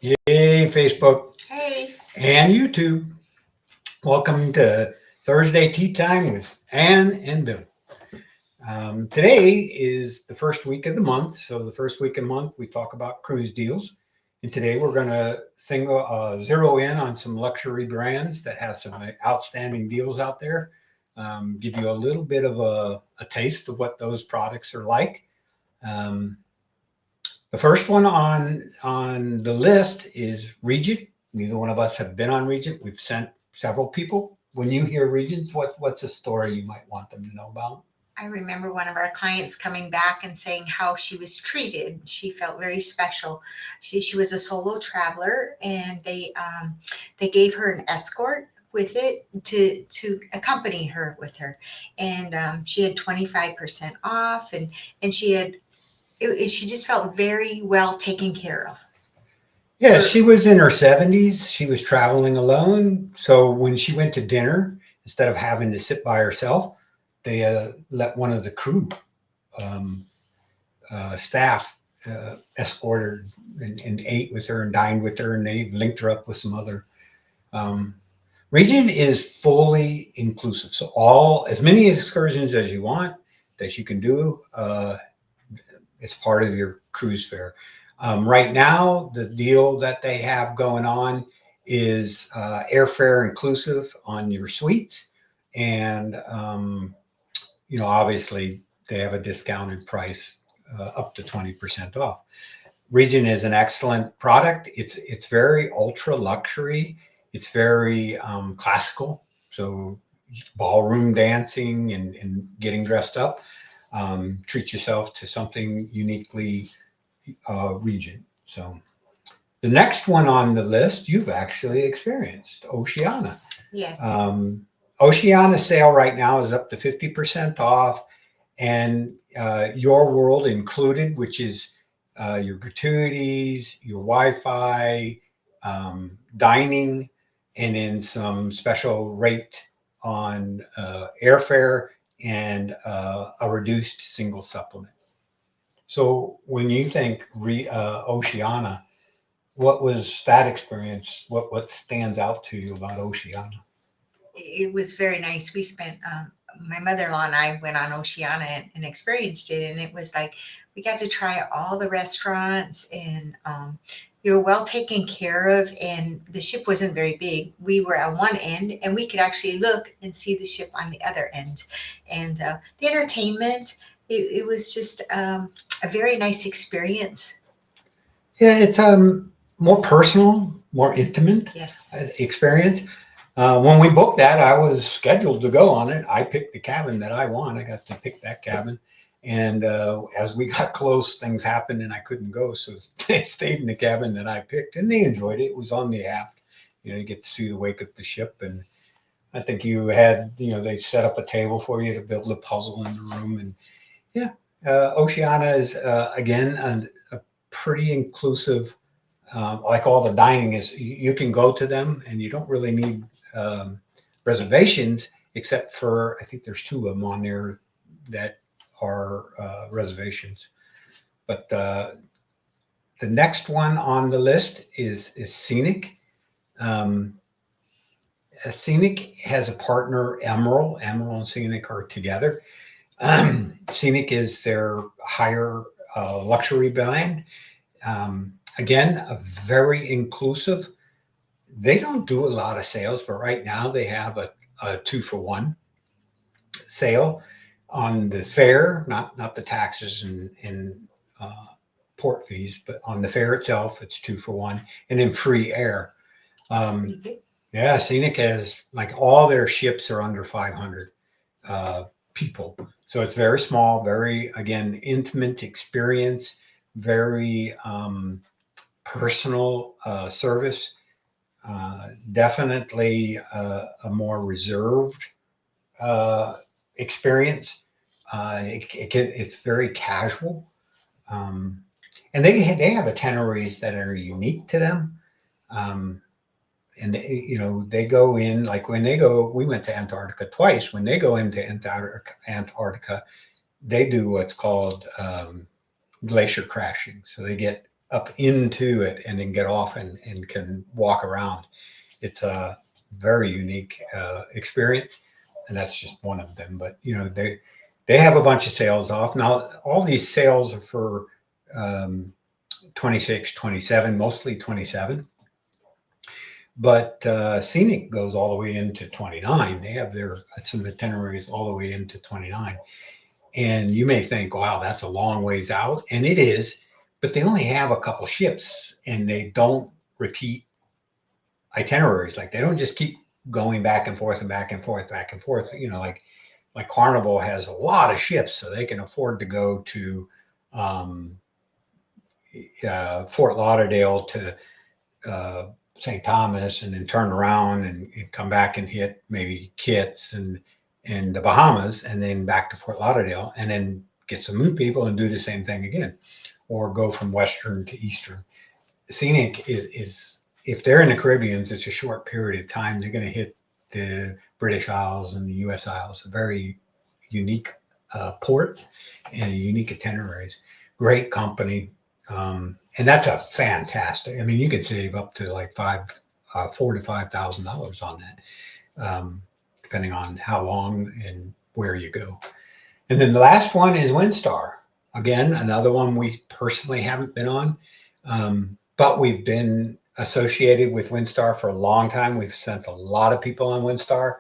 Yay, Facebook Hey. and YouTube. Welcome to Thursday Tea Time with Ann and Bill. Today is the first week of the month. So, the first week of the month, we talk about cruise deals. And today we're going to zero in on some luxury brands that have some outstanding deals out there. Give you a little bit of a taste of what those products are like. Um, The first one on the list is Regent. Neither one of us have been on Regent. We've sent several people. When you hear Regents, what's a story you might want them to know about? I remember one of our clients coming back and saying how she was treated. She felt very special. She was a solo traveler, and they gave her an escort with it to accompany her with her, and she had 25% off, and she just felt very well taken care of. Yeah, she was in her 70s. She was traveling alone. So when she went to dinner, instead of having to sit by herself, they let one of the crew um, staff escort her and ate with her and dined with her, and they linked her up with some other. Um, Region is fully inclusive, so all as many excursions as you want that you can do. It's part of your cruise fare. Right now, the deal that they have going on is airfare inclusive on your suites, and obviously they have a discounted price up to 20% off. Region is an excellent product. It's very ultra luxury. It's very classical. So ballroom dancing and getting dressed up. Treat yourself to something uniquely Region. So the next one on the list you've actually experienced, Oceana. Yes. Oceana sale right now is up to 50% off, and your world included, which is your gratuities, your Wi-Fi, dining, and then some special rate on airfare and a reduced single supplement. So when you think Oceana, what was that experience? What stands out to you about Oceana? It was very nice. We spent my mother-in-law and I went on Oceana and experienced it, and it was like we got to try all the restaurants, and you were well taken care of, and the ship wasn't very big. We were at one end, and we could actually look and see the ship on the other end, and the entertainment. It was just a very nice experience. Yeah, it's more personal, more intimate Yes. experience. When we booked that, I was scheduled to go on it. I picked the cabin that I want. I got to pick that cabin. And as we got close, things happened and I couldn't go. So they stayed in the cabin that I picked and they enjoyed it. It was on the aft. You get to see the wake of the ship. And I think you had, they set up a table for you to build a puzzle in the room. And yeah, Oceana is, again, a pretty inclusive, like all the dining is, you can go to them and you don't really need um, reservations, except for I think there's two of them on there that are reservations. But the next one on the list is Scenic. Um, Scenic has a partner, Emerald. Emerald and Scenic are together. Scenic is their higher luxury brand. Again, a very inclusive. They don't do a lot of sales, but right now they have a 2-for-1 sale on the fare, not the taxes and uh, port fees, but on the fare itself, it's 2-for-1, and then free air. Um, yeah, Scenic has like all their ships are under 500 uh, people, so it's very small, very again intimate experience, very personal service. Definitely a more reserved uh, experience. It's very casual, um, and they have itineraries that are unique to them. Um, and they go in like when they go. We went to Antarctica twice. When they go into Antarctica, they do what's called glacier crashing. So they get up into it and then get off and can walk around. It's a very unique experience, and that's just one of them. But they have a bunch of sales off now. All these sales are for um, 26, 27, mostly 27. But Scenic goes all the way into 29. They have some itineraries all the way into 29. And you may think, wow, that's a long ways out. And it is, but they only have a couple ships and they don't repeat itineraries. Like they don't just keep going back and forth and back and forth, back and forth. Like Carnival has a lot of ships, so they can afford to go to um, Fort Lauderdale to St. Thomas and then turn around and come back and hit maybe Kitts and the Bahamas and then back to Fort Lauderdale and then get some new people and do the same thing again, or go from Western to Eastern. Scenic is if they're in the Caribbean, it's a short period of time. They're going to hit the British Isles and the U.S. Isles, very unique ports and unique itineraries. Great company. And that's a fantastic. I mean, you could save up to like $4,000 to $5,000 on that, depending on how long and where you go. And then the last one is Windstar. Again, another one we personally haven't been on, but we've been associated with Windstar for a long time. We've sent a lot of people on Windstar.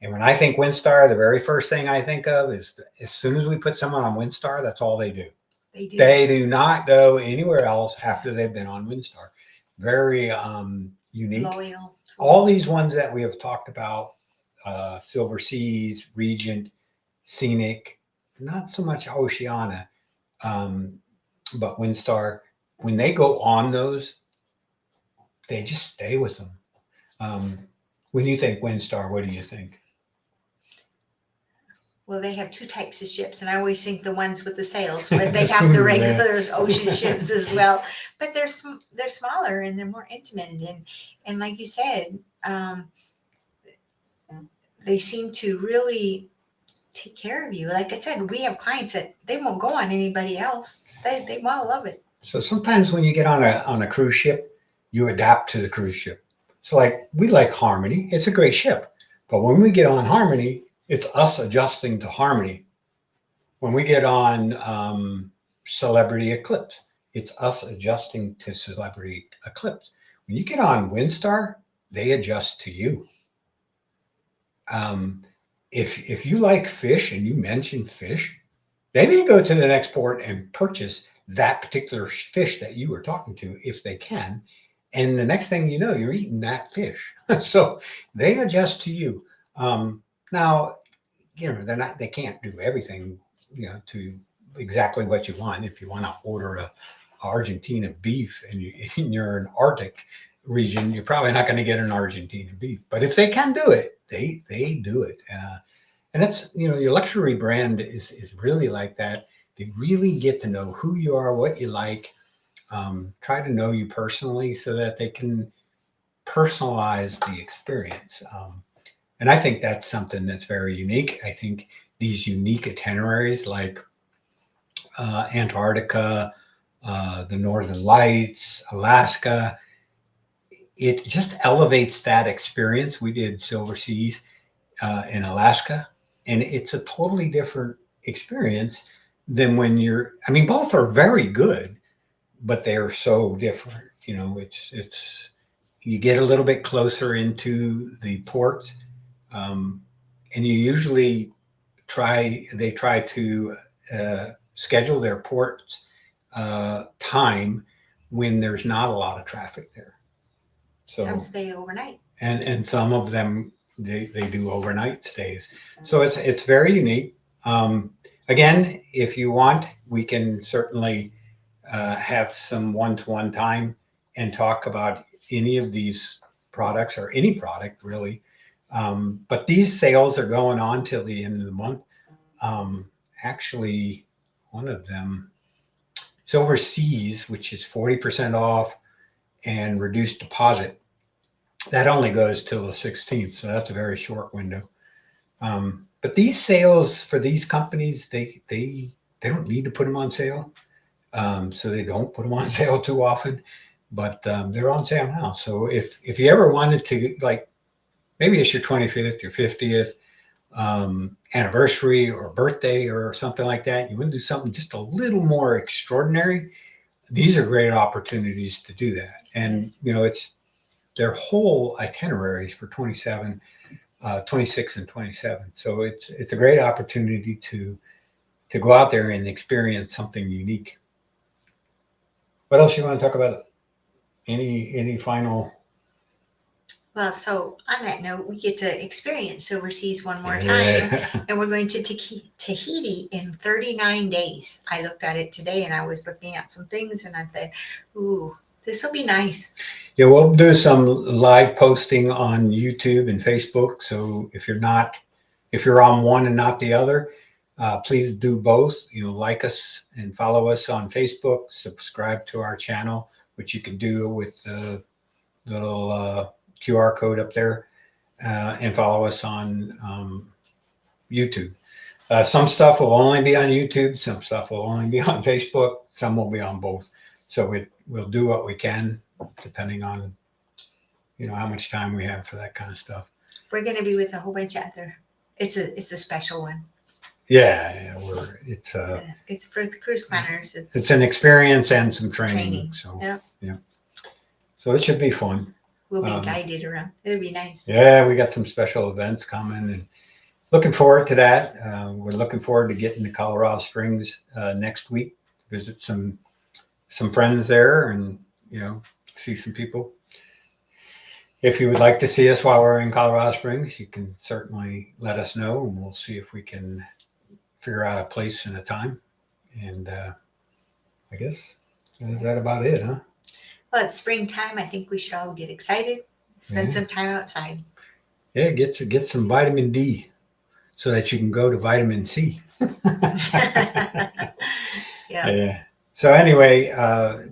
And when I think Windstar, the very first thing I think of is as soon as we put someone on Windstar, that's all they do. They do not go anywhere else after they've been on Windstar. Very unique. Loyal. All these ones that we have talked about, Silver Seas, Regent, Scenic, not so much Oceania, but Windstar, when they go on those, they just stay with them. When you think Windstar, what do you think? Well, they have two types of ships, and I always think the ones with the sails, but they have the regular ocean ships as well. But they're smaller and they're more intimate, and like you said, they seem to really take care of you. Like I said, we have clients that they won't go on anybody else. They all love it. So sometimes when you get on a cruise ship, you adapt to the cruise ship. So like we like Harmony, it's a great ship, but when we get on Harmony, it's us adjusting to Harmony. When we get on Celebrity Eclipse, it's us adjusting to Celebrity Eclipse. When you get on Windstar, they adjust to you. If you like fish and you mention fish, they may go to the next port and purchase that particular fish that you were talking to if they can. And the next thing you know, you're eating that fish. So they adjust to you. Now, they can't do everything, to exactly what you want. If you want to order a Argentina beef and you're in Arctic region, you're probably not going to get an Argentina beef. But if they can do it, they do it. And that's, your luxury brand is really like that. They really get to know who you are, what you like, try to know you personally so that they can personalize the experience. And I think that's something that's very unique. I think these unique itineraries like Antarctica, the Northern Lights, Alaska, it just elevates that experience. We did Silver Seas in Alaska, and it's a totally different experience than when both are very good, but they are so different. It's you get a little bit closer into the ports, and you usually try to schedule their ports time when there's not a lot of traffic there. So some stay overnight, and some of them they do overnight stays. So it's very unique. Again, if you want, we can certainly have some one-to-one time and talk about any of these products or any product really. But these sales are going on till the end of the month. Actually, one of them, Silver Seas, which is 40% off and reduced deposit, that only goes till the 16th. So that's a very short window. But these sales for these companies, they don't need to put them on sale. So they don't put them on sale too often, but they're on sale now. So if you ever wanted to, like, maybe it's your 25th, your 50th anniversary or birthday or something like that, you want to do something just a little more extraordinary, these are great opportunities to do that. And, Yes. it's their whole itineraries for 27, 26 and 27. So it's a great opportunity to go out there and experience something unique. What else you want to talk about? Any final? Well, so on that note, we get to experience overseas one more time, Yeah. and we're going to Tahiti in 39 days. I looked at it today, and I was looking at some things, and I thought, ooh, this will be nice. Yeah, we'll do some live posting on YouTube and Facebook. So if you're on one and not the other, please do both. Like us and follow us on Facebook. Subscribe to our channel, which you can do with the little QR code up there, and follow us on YouTube. Some stuff will only be on YouTube. Some stuff will only be on Facebook. Some will be on both. So we'll do what we can, depending on how much time we have for that kind of stuff. We're going to be with a whole bunch of other. It's a special one. Yeah, It's for the cruise planners. It's an experience and some training. So Yep. yeah, so it should be fun. We'll be guided around. It'll be nice. Yeah, we got some special events coming, and looking forward to that. We're looking forward to getting to Colorado Springs next week. Visit some friends there, and see some people. If you would like to see us while we're in Colorado Springs, you can certainly let us know, and we'll see if we can figure out a place and a time. And I guess is that about it, huh? Well, it's springtime. I think we should all get excited. Spend some time outside. Yeah, get some vitamin D so that you can go to vitamin C. Yeah. So anyway,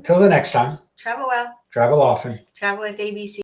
till the next time. Travel well. Travel often. Travel with ABC.